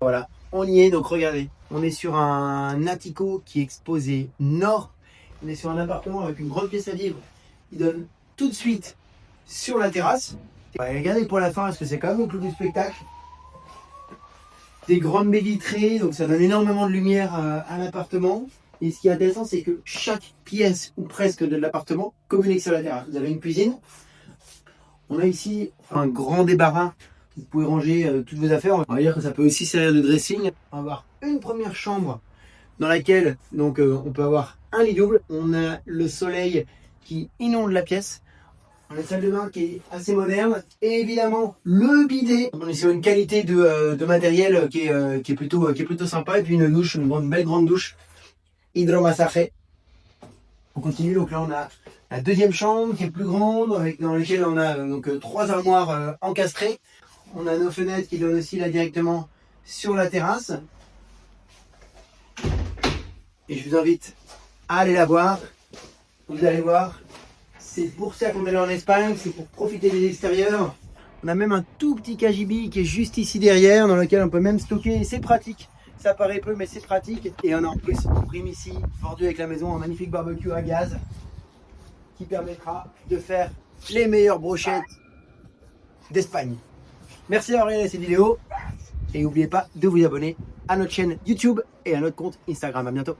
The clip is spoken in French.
Voilà, on y est, donc regardez, on est sur un attico qui est exposé nord. On est sur un appartement avec une grande pièce à vivre. Il donne tout de suite sur la terrasse. Ouais, regardez pour la fin, parce que c'est quand même le clou du spectacle. Des grandes baies vitrées, donc ça donne énormément de lumière à l'appartement. Et ce qui est intéressant, c'est que chaque pièce, ou presque, de l'appartement communique sur la terrasse. Vous avez une cuisine. On a ici un grand débarras. Vous pouvez ranger toutes vos affaires. On va dire que ça peut aussi servir de dressing. On va avoir une première chambre dans laquelle donc on peut avoir un lit double. On a le soleil qui inonde la pièce. On a une salle de bain qui est assez moderne. Et évidemment, le bidet. On est sur une qualité de matériel qui est plutôt sympa. Et puis une douche, une belle grande douche hydromassagée. On continue, donc là on a la deuxième chambre qui est plus grande, dans laquelle on a donc 3 armoires encastrées. On a nos fenêtres qui donnent aussi là directement sur la terrasse. Et je vous invite à aller la voir. Vous allez voir, c'est pour ça qu'on est allé en Espagne, c'est pour profiter des extérieurs. On a même un tout petit cagibi qui est juste ici derrière, dans lequel on peut même stocker, c'est pratique. Ça paraît peu, mais c'est pratique. Et on a en plus une prime ici, bordée avec la maison, un magnifique barbecue à gaz qui permettra de faire les meilleures brochettes d'Espagne. Merci d'avoir regardé cette vidéo et n'oubliez pas de vous abonner à notre chaîne YouTube et à notre compte Instagram. À bientôt.